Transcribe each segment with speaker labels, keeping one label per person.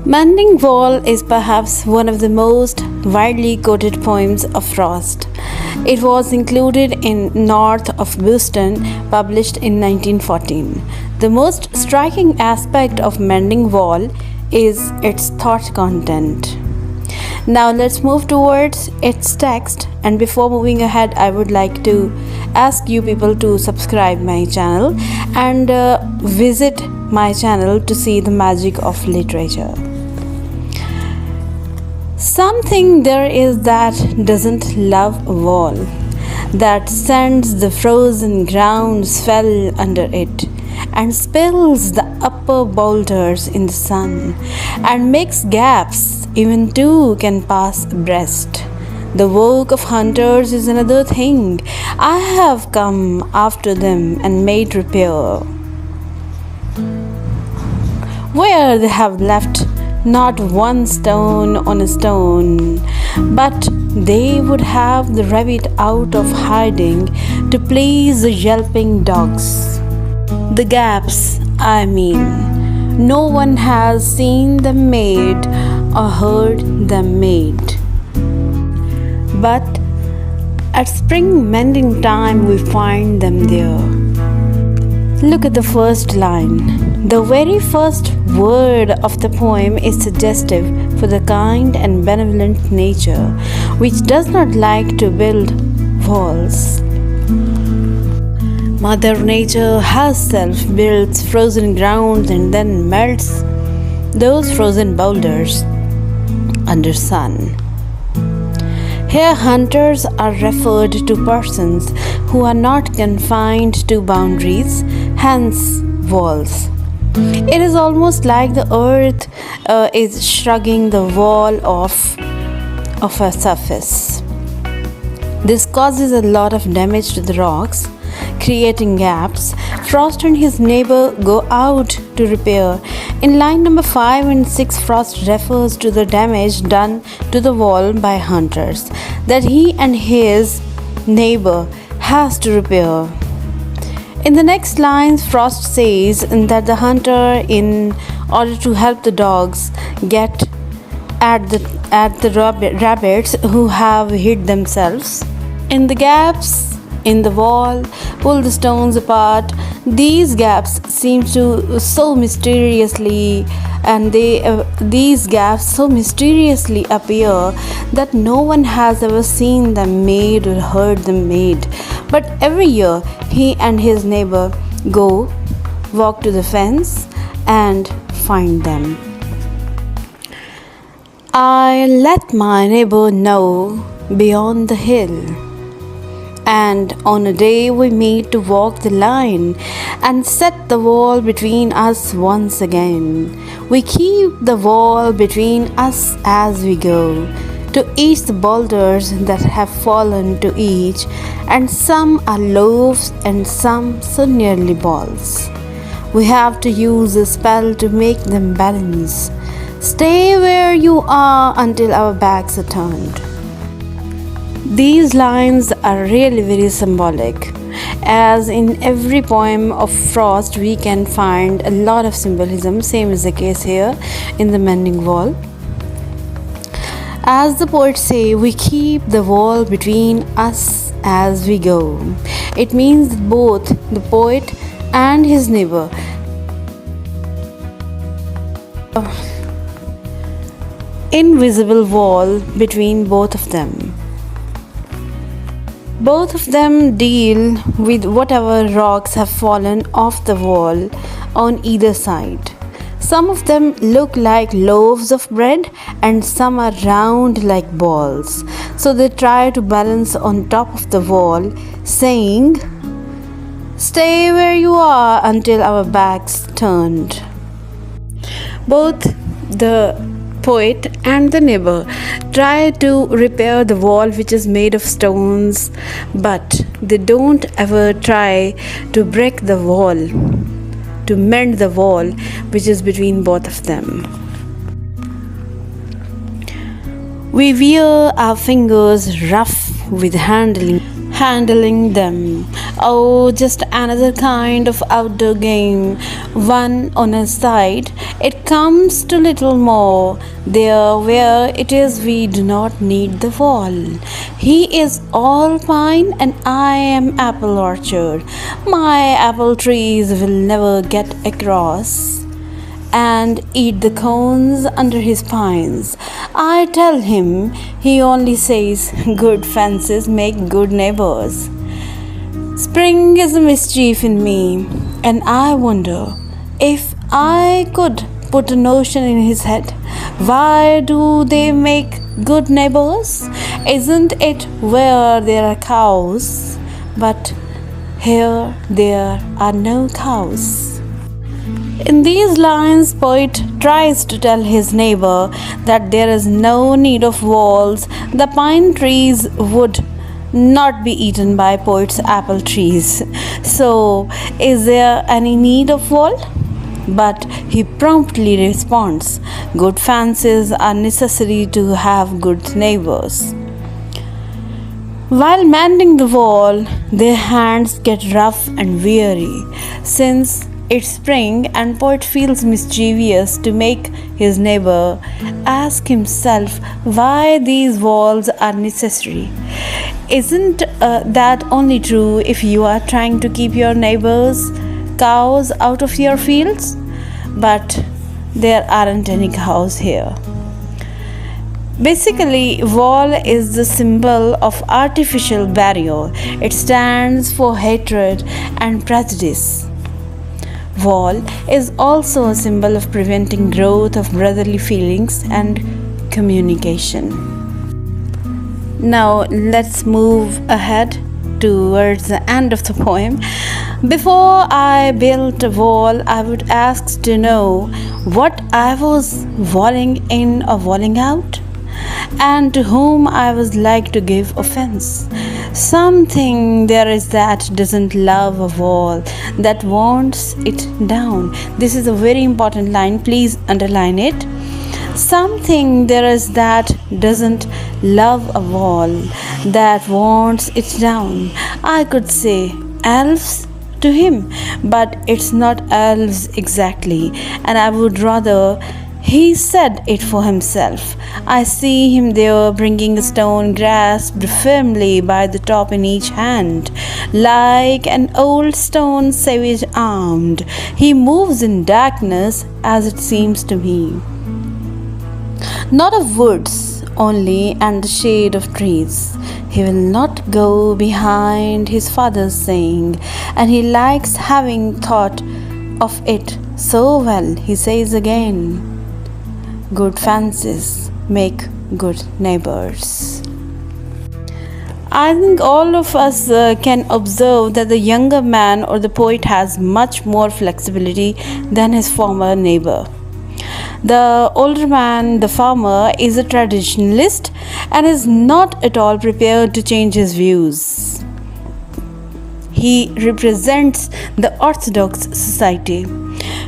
Speaker 1: Mending Wall is perhaps one of the most widely quoted poems of Frost. It was included in North of Boston, published in 1914. The most striking aspect of Mending Wall is its thought content. Now let's move towards its text, and before moving ahead I would like to ask you people to subscribe my channel and visit my channel to see the magic of literature. Something there is that doesn't love a wall, that sends the frozen ground swell under it, and spills the upper boulders in the sun, and makes gaps even two can pass abreast. The work of hunters is another thing. I have come after them and made repair, where they have left not one stone on a stone, but they would have the rabbit out of hiding to please the yelping dogs. The gaps, I mean, no one has seen them made or heard them made. But at spring mending time we find them there. Look at the first line. The very first word of the poem is suggestive for the kind and benevolent nature which does not like to build walls. Mother Nature herself builds frozen ground and then melts those frozen boulders under sun. Here hunters are referred to persons who are not confined to boundaries, hence walls. It is almost like the earth is shrugging the wall of a surface. This causes a lot of damage to the rocks, creating gaps. Frost and his neighbor go out to repair. In line number 5 and 6, Frost refers to the damage done to the wall by hunters that he and his neighbor has to repair. In the next lines, Frost says that the hunter, in order to help the dogs get at the rabbits who have hid themselves in the gaps in the wall, pull the stones apart. These gaps seem to so mysteriously, and these gaps so mysteriously appear that no one has ever seen them made or heard them made. But every year, he and his neighbor walk to the fence and find them. I let my neighbor know beyond the hill, and on a day we meet to walk the line and set the wall between us once again. We keep the wall between us as we go, to each the boulders that have fallen to each, and some are loaves and some so nearly balls. We have to use a spell to make them balance. Stay where you are until our backs are turned. These lines are really very symbolic. As in every poem of Frost, we can find a lot of symbolism. Same is the case here in the Mending Wall. As the poets say, we keep the wall between us as we go. It means that both the poet and his neighbor invisible wall between both of them. Both of them deal with whatever rocks have fallen off the wall on either side. Some of them look like loaves of bread and some are round like balls. So they try to balance on top of the wall, saying, "Stay where you are until our backs turned." Both the poet and the neighbor try to repair the wall which is made of stones, but they don't ever try to break the wall, to mend the wall which is between both of them. We wear our fingers rough with handling them. Oh, just another kind of outdoor game. One on a side. It comes to little more. There where it is we do not need the wall. He is all pine and I am apple orchard. My apple trees will never get across and eat the cones under his pines. I tell him, he only says, good fences make good neighbors. Spring is a mischief in me, and I wonder if I could put a notion in his head. Why do they make good neighbors? Isn't it where there are cows? But here there are no cows. In these lines, poet tries to tell his neighbor that there is no need of walls. The pine trees would not be eaten by poet's apple trees. So, is there any need of wall? But he promptly responds, good fences are necessary to have good neighbors. While mending the wall, their hands get rough and weary, since it's spring and poet feels mischievous to make his neighbor ask himself why these walls are necessary. Isn't that only true if you are trying to keep your neighbors' cows out of your fields? But there aren't any cows here. Basically, wall is the symbol of artificial barrier. It stands for hatred and prejudice. Wall is also a symbol of preventing growth of brotherly feelings and communication. Now let's move ahead towards the end of the poem. Before I built a wall, I would ask to know what I was walling in or walling out, and to whom I was like to give offense. Something there is that doesn't love a wall, that wants it down. This is a very important line, please underline it. Something there is that doesn't love a wall, that wants it down. I could say elves to him, but it's not elves exactly, and I would rather he said it for himself. I see him there bringing a stone grasped firmly by the top in each hand, like an old stone savage armed. He moves in darkness, as it seems to me. Not of woods only and the shade of trees. He will not go behind his father's saying, and he likes having thought of it so well. He says again, good fences make good neighbors. I think all of us can observe that the younger man or the poet has much more flexibility than his former neighbor. The older man, the farmer, is a traditionalist and is not at all prepared to change his views. He represents the orthodox society.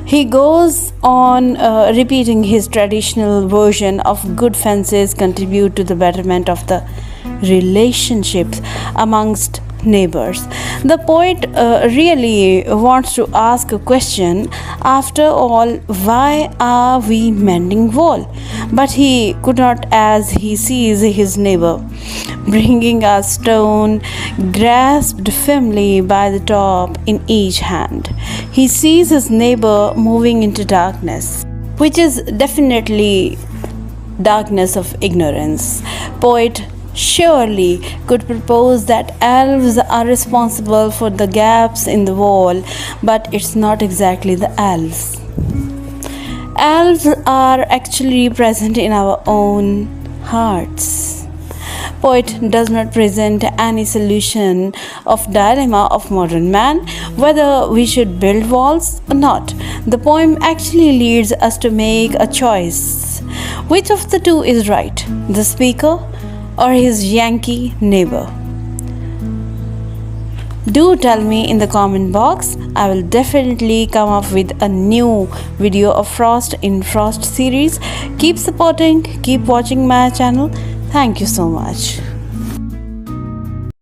Speaker 1: He goes on repeating his traditional version of good fences contribute to the betterment of the relationships amongst neighbors. The poet really wants to ask a question. After all, why are we mending wall? But he could not, as he sees his neighbor bringing a stone grasped firmly by the top in each hand. He sees his neighbor moving into darkness, which is definitely darkness of ignorance. Poet surely could propose that elves are responsible for the gaps in the wall, but it's not exactly the elves. Elves are actually present in our own hearts. Poet does not present any solution of dilemma of modern man, whether we should build walls or not. The poem actually leads us to make a choice. Which of the two is right, the speaker or his Yankee neighbor? Do tell me in the comment box. I will definitely come up with a new video of Frost in Frost series. Keep supporting, keep watching my channel. Thank you so much.